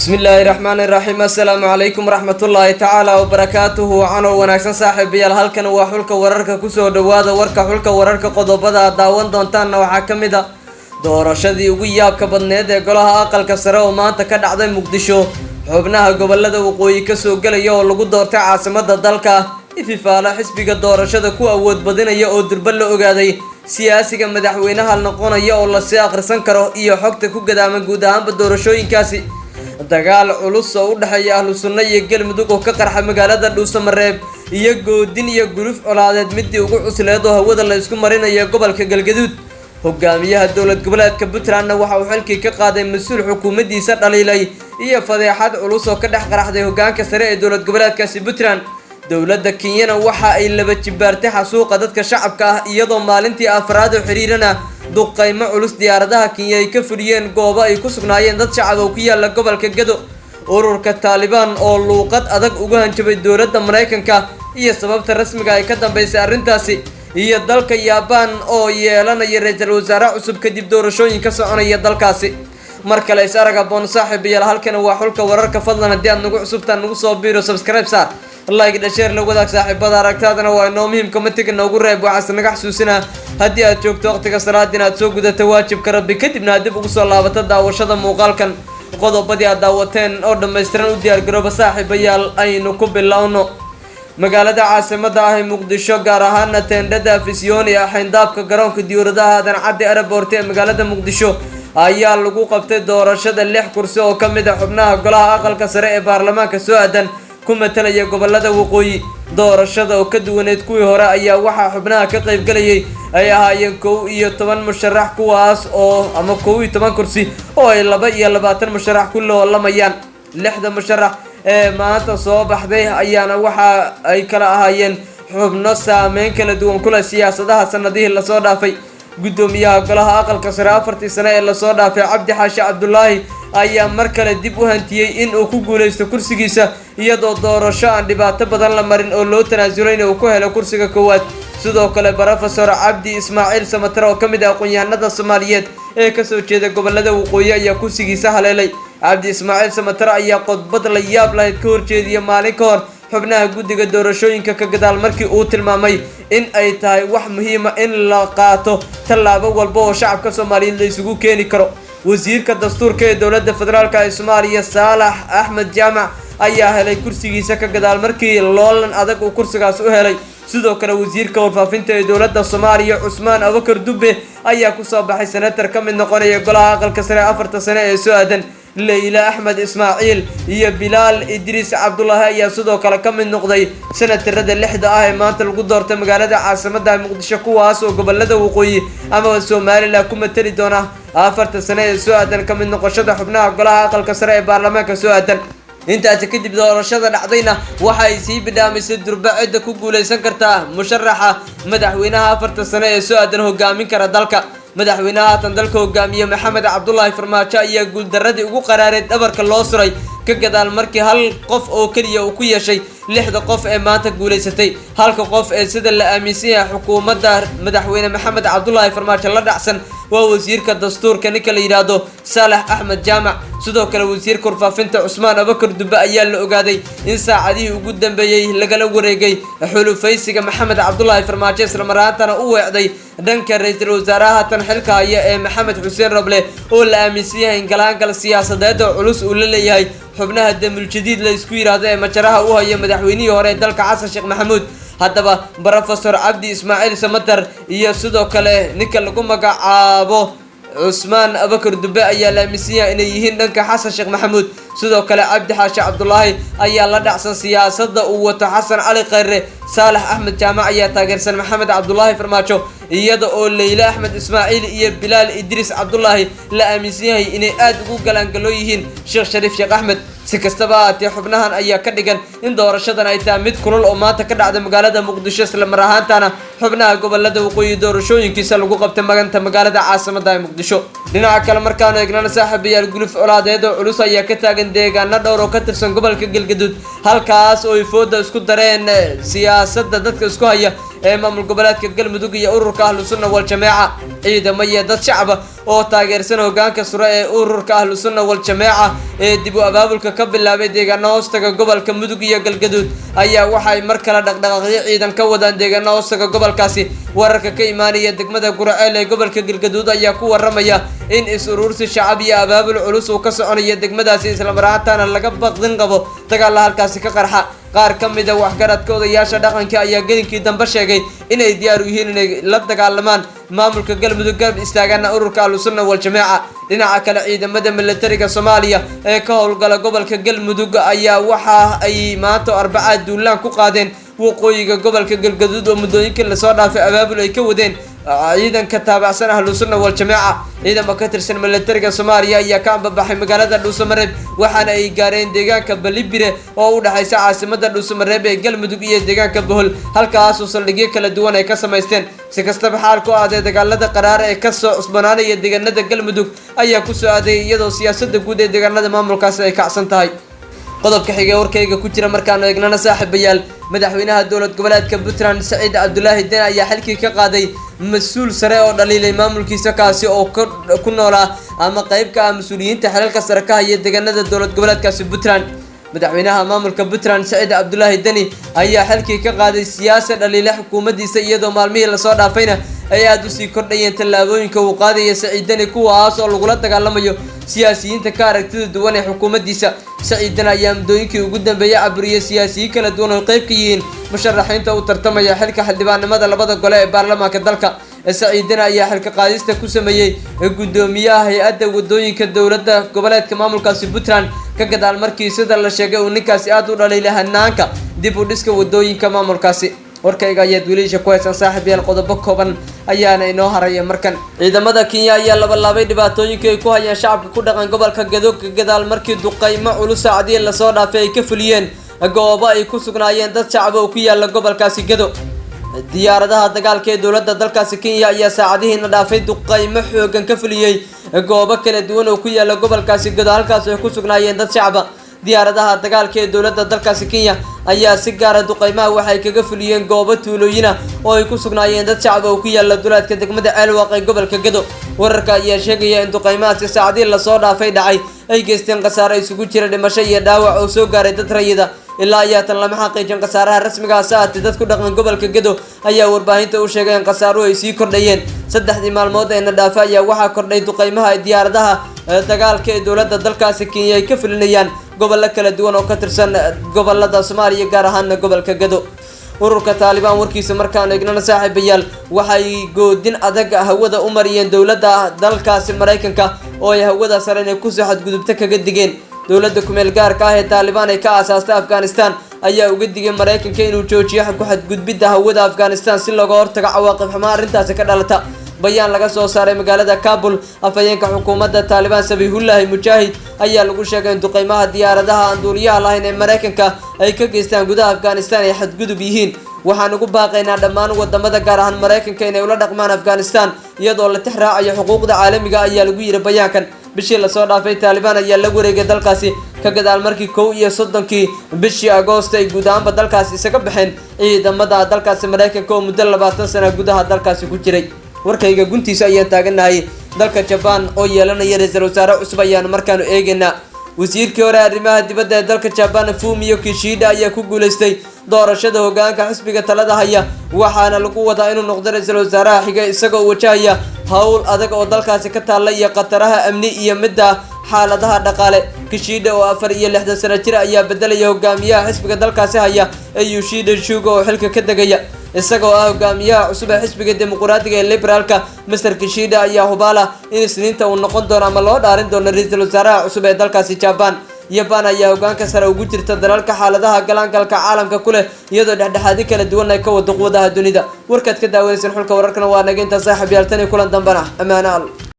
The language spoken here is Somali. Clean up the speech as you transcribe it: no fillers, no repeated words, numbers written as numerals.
بسم الله الرحمن الرحيم السلام عليكم ورحمة الله تعالى وبركاته وعنو وناكسن صاحب يال هالكن وحلك وررك كسو دوادا ورك حلك وررك قضبدا داون دونتان waxaa kamida doorashadii ugu yaabka badneed ee golaha aqalka sare oo maanta ka dhacday Muqdisho xubnaha gobolada waqooyi ka soo galaya oo lagu doortay caasimada dalka ififaala xisbiga doorashada ku awood badinaya oo durban la ogaaday siyaasiga madaxweynaha noqonaya oo la sii akhrisan karo iyo xogta ku gadaaman guud ahaan doorashooyinkaasi dagaal culus oo u dhaxeeya ahlu sunna iyo galmudug oo ka qarxa magaalada Dhuusamareeb iyo goodin iyo guruf colaadeed midii ugu cusleed oo hawada la isku marinayo gobolka Galgaduud hogaamiyaha dawlad goboleedka Puntland waxa uu xilkii ka qaaday mas'uul xukuumaddiisa dhaliilay iyo fadeexad culus oo ka dhex qaraxday hogaanka sare ee dawlad goboleedkaasi Puntland dawladda Kenya waxa ay laba jibaartay xasuuqa dadka shacabka ah iyadoo maalintii afraad oo xiriirana duqeymo culus diyaaradaha Kenya ay ka furiyeen goobo ay ku sugnaayeen dad shacab oo ku yaala gobolka Gado ururka Taliban oo luuqad adag uga hanjabay dawladda Mareykanka iyo sababta rasmiga ay ka dambeysay arrintaasi iyo dalka Japan oo yeelanaya ra'iisul wasaare cusub kadib doorashooyinka soconaya dalkaasi marka la is araga boon saaxiib yeel halkan waa xulka wararka fadlan hadii aad nagu cusubtaan nagu soo biiro subscribe saar like da share la wadaag saaxiibada aragtaadana waa inoo muhiim comment nagu reeb waxa naga xasuusina hadii aad joogto waqtiga salaadina aad soo gudato waajibka rabbi kadibna dib ugu soo laabato daawashada muuqaalkan qodobadii aad daawateen oo dhameystiran u diyaar garooba saaxiibayaal aynu ku bilowno magaalada caasimada ah ee Muqdisho gaar ahaan teendhada Afisyoon ee xayndaabka garoonka diyaaradaha Dancadde Airport ee magaalada Muqdisho ayaa lagu qabtay doorashada 6 kursi oo kamid ah xubnaha golaha aqalka sare ee baarlamaanka soo aadan ku matalaya gobolada waqooyi doorashada oo ka duwaneed kuwii hore ayaa waxa xubnaha ka qayb galayay ay ahaayeen 11 musharax kuwaas oo ama 11 kursi oo ay 22 musharax ku loolamayaan 6 musharax ee maanta soo baxday ayaana waxa ay kala ahaayeen xubno saameyn kala duwan kula siyaasadaha sanadihii la soo dhaafay gudoomiyaha golaha aqalka sare 4 sano ee la soo dhaafay Cabdi Xaashi Cabdullaahi ayaa mar kale dib u hantiyay in uu ku guuleysto kursigiisa iyadoo doorasho aan dhibaato badan la marin oo loo tanaasulay inuu ku helo kursiga koowaad sidoo kale Professor Cabdi Ismaaciil Samatar oo kamid ah aqoonyahanada Soomaaliyeed ee ka soo jeeda gobolada waqooyi ayaa kursigiisa haleelay Cabdi Ismaaciil Samatar ayaa qodbad la yaab lahayd ka horjeediyay maalin ka hor xubnaha guddiga doorashooyinka ka gadaal markii uu tilmaamay in ay tahay wax muhiim ah in la qaato tallaabo walba oo shacabka Soomaaliyeed la isugu keeni karo wasiirka dastuurka ee dawladda federaalka ee Soomaaliya Saalax Axmed Jaamac ayaa helay kursigiisa ka gadaal markii loolan adag uu kursigaas u helay sidoo kale wasiirka warfaafinta ee dawladda Soomaaliya Cusmaan Abubakar Dube ayaa ku soo baxay senator ka mid noqonaya golaha aqalka sare 4 sano ee soo aadan Leila Ahmed Ismaaciil iyo Bilal Idris Abdullah ayaa sidoo kale ka mid noqday senatarada 6 ah ee maanta lagu doortay magaalada caasimada Muqdisho kuwaas oo gobolada waqooyi ama Soomaaliland ku matali doona 4 sano ee soo aadan ka mid noqoshada xubnaha golaha aqalka sare ee baarlamaanka soo aadan intaas kadib doorashada dhacdayna waxa ay sii bilaabmisay durbacida ku guuleysan karta musharaxa madaxweynaha 4 sano ee soo aadan hogaamin kara dalka madaxweynaha tan dalka hogaamiye Maxamed Cabdullaahi Farmaajo ayaa guul daradii ugu qaraareed dhabarka loo suray ka gadaal markii hal qof oo kaliya uu ku yeeshay 6 qof ee maanta guuleysatay halka qof ee sida la aaminsan yahay xukuumadda madaxweyne Maxamed Cabdullaahi Farmaajo la dhacsan waa wasiirka dastuurka ninka la yiraahdo Saalax Axmed Jaamac sidoo kale wasiirka warfaafinta Cusmaan Abubakar Dube ayaa la ogaaday in saacadihii ugu dambeeyay lagala wareegay xulufaysiga Maxamed Cabdullaahi Farmaajo isla markaana uu weecday dhanka ra'iisul wasaaraha tan xilka haya ee Maxamed Xuseen Roble oo la aaminsan yahay in galaangal siyaasadeed oo culus uu la leeyahay xubnaha damul jadiid la isku yiraahdo ee majaraha u haya madaxweynihii hore ee dalka Xasan Sheekh Maxamuud haddaba Professor Cabdi Ismaaciil Samatar iyo sidoo kale ninka lagu magacaabo Cusmaan Abubakar Dube ayaa la aaminsan yahay inay yihiin dhanka Xasan Sheekh Maxamuud sidoo kale Cabdi Xaashi Cabdullaahi ayaa la dhacsan siyaasadda uu wato Xasan Cali Khayre Saalax Axmed Jaamac ayaa taageersan Maxamed Cabdullaahi Farmaajo iyada oo Leila Ahmed Ismaaciil iyo Bilal Idris Abdullah la aaminsan yahay inay aad ugu galaangalo yihiin Sheekh Shariif Sheekh Axmed si kastaba ahaatee xubnahan ayaa ka dhigan in doorashadan ay tahay mid kulul oo maanta ka dhacday magaalada Muqdisho isla mar ahaantaana xubnaha gobolada waqooyi doorashooyinkiisa lagu qabtay magaalada caasimada ee Muqdisho dhinaca kale markaan eegnana saaxiibayaal guluf colaadeed oo culus ayaa ka taagan deegaano dhowr oo ka tirsan gobolka Galgaduud halkaas oo ay fooda isku dareen siyaasadda dadka isku haya ee maamul goboleedka galmudug iyo ururka ahlu sunna wal jameeca ciidamo iyo dad shacab oo taageersan hoggaanka sare ee ururka ahlu sunna wal jameeca ee dib u abaabulka ka bilaabay deegaano hoostaga gobolka mudug iyo galgaduud ayaa waxay mar kale dhaqdhaqaaqyo ciidan ka wadaan deegaano hoostaga gobolkaasi wararka ka imaanaya degmada Guraceel ee gobolka galgaduud ayaa ku waramaya in is-urursi shacab iyo abaabul culus uu ka soconayo degmadaasi isla markaana laga baqdin qabo dagaal halkaasi ka qarxa qaar ka mid ah waxgaradka odayaasha dhaqanka ayaa gelinkii dambe sheegay inay diyaar u yihiin inay la dagaalamaan maamulka galmudug garab istaagana ururka ahlu sunna wal jameeca dhinaca kale ciidamada militariga Soomaaliya ee ka howlgala gobolka galmudug ayaa waxa ay maanta Arbacada duulaan ku qaadeen waqooyiga gobolka galgaduud oo muddooyinkii la soo dhaafay abaabul ay ka wadeen ciidanka taabacsan ahlu sunna wal jameeca ciidamada ka tirsan militariga Soomaaliya ayaa ka ambabaxay magaalada Dhuusamareeb waxaana ay gaareen deegaanka Balibire oo u dhaxaysa caasimadda Dhuusamareeb ee galmudug iyo deegaanka Bohol halkaas oo saldhigyo kala duwan ay ka sameysteen si kastaba xaalku aaday dagaalada qaraar ee ka soo cusbanaanaya deegaanada galmudug ayaa ku soo aaday iyadoo siyaasadda guud ee deegaanada maamulkaasi ay kacsan tahay qodobka xiga warkayga ku jira markaan eegnana saaxiibayaal madaxweynaha dowlad goboleedka Puntland Saciid Cabdullaahi Deni ayaa xilkii ka qaaday mas'uul sare oo dhaliilay maamulkiisa kaasi oo ku noolaa ama qayb ka ah mas'uuliyiinta xelalka sare ka haya deegaanada dowlad goboleedkaasi Puntland madaxweynaha maamulka Puntland Saciid Cabdullaahi Deni ayaa xilkii ka qaaday siyaasad dhaliilay xukuumaddiisa iyadoo maalmihii la soo dhaafayna ay aad u sii kordhayeen tallaabooyinka uu qaadaya Saciid Deni kuwaas oo lagu la dagaalamayo siyaasiyiinta ka aragtida duwan ee xukuumaddiisa Saciid Deni ayaa muddooyinkii ugu dambeeyay caburiyay siyaasiyiin kala duwan oo qayb ka yihiin musharaxiinta u tartamaya xilka xildhibaanimada labada gole ee baarlamaanka dalka Saciid Deni ayaa xilka qaadista ku sameeyay gudoomiyaha hay'adda wadooyinka dowladda goboleedka maamulkaasi Puntland ka gadaal markii sida la sheegay uu ninkaasi aad u dhaliilay hanaanka dib u dhiska wadooyinka maamulkaasi warkayga ayaa wiilasha ku haysan saaxiibayaal qodobo kooban ayaana inoo haraya markan ciidamada Kenya ayaa laabay dhibaatooyinka ay ku hayaan shacabka ku dhaqan gobolka Gedo ka gadaal markii duqeymo culus saacadii la soo dhaafay ay ka fuliyeen goobo ay ku sugnaayeen dad shacab oo ku yaala gobolkaasi Gedo diyaaradaha dagaalka ee dowladda dalkaasi Kenya ayaa saacadihiina dhaafay duqeymo xoogan ka fuliyay goobo kala duwan oo ku yaala gobolkaasi Gedo halkaas ay ku sugnaayeen dad shacab diyaaradaha dagaalka ee dowladda dalkaasi Kenya ayaa si gaar ah duqeymaha waxay kaga fuliyeen goobo tuulooyin oo ay ku sugnaayeen dad shacab oo ku yaala duleedka degmada Ceelwaaq ee gobolka Gedo wararka ayaa sheegaya in duqeymahaasi saacadii la soo dhaafay dhacay ay geysteen khasaare isugu jira dhimasho iyo dhaawac oo soo gaaray dad rayida ilaa ayaa tan lama xaqiijin khasaaraha rasmiga ah saacadii dad ku dhaqan gobolka Gedo ayaa warbaahinta u sheegay in khasaaruhu ay sii kordhayeen saddexdii maalmood ee nadaafa ayaa waxaa kordhay duqeymaha diyaaradaha dagaalka ee dowladda dalkaasi Kenya ay ka fulinayaan gobollo kala duwan oo ka tirsan gobolada Soomaaliya gaar ahaan gobolka Gedo ururka Taliban warkiisa markaan eegnana saaxiibayaal waxay goodin adag hawada u mariyeen dowladda dalkaasi Mareykanka oo ay hawada sare inay ku soo xadgudubta kaga digeen dowladda ku meel gaarka ah ee Taliban ay ka aasaastay Afghanistan ayaa uga digay Mareykanka inuu joojiyo ku xadgudbidda hawada Afghanistan si looga hortago cawaaqib xumo arrintaasi ka dhalata bayaan laga soo saaray magaalada Kabul afayeenka xukuumadda Taliban Sabihullah Mujahid ayaa lagu sheegay in duqeymaha diyaaradaha aan duuliyaha lahayn ee Mareykanka ay ka geystaan gudaha Afghanistan ay xadgudub yihiin waxaan ugu baaqaynaa dhammaan wadamada gaar ahaan Mareykanka inay ula dhaqmaan Afghanistan iyadoo la tixraacayo xuquuqda caalamiga ayaa lagu yiri bayaankan bishii la soo dhaafay Taliban ayaa la wareegay dalkaasi ka gadaal markii 31 bishii Agoosto ay guud ahaan dalkaasi isaga baxeen ciidamada dalkaasi Mareykanka oo muddo 20 sano gudaha dalkaasi ku jiray warkayga guntiisa ayaan taaganahay dalka Japan oo yeelanaya ra'iisul wasaare cusub ayaan markaan eegaynaa wasiirkii hore arrimaha dibadda ee dalka Japan Fumio Kishida ayaa ku guuleystay doorashada hoggaanka xisbiga talada haya waxaana lagu wadaa inuu noqdo ra'iisul wasaaraha xiga isagoo wajahaya hawl adag oo dalkaasi ka taalla iyo qataraha amni iyo midda xaaladaha dhaqaale Kishida oo 64 sano jir ayaa bedelaya hogaamiyaha xisbiga dalkaasi haya ee Yoshida Suga oo xilka ka dagaya isagoo ah hogaamiyaha cusub ee xisbiga dimuqraadiga ee liberaalka Mr Kishida ayaa hubala in isniinta uu noqon doono ama loo dhaarin doono ra'iisul wasaaraha cusub ee dalkaasi Japan Japan ayaa hoggaanka sare ugu jirta dalalka xaaladaha galaangalka caalamka ku leh iyadoo dhexdhexaadi kala duwan ay ka wado quwadaha dunida warkaad ka daawanaysan xulka wararkana waa naga inta saaxiib yaaltani kulan dambana amaana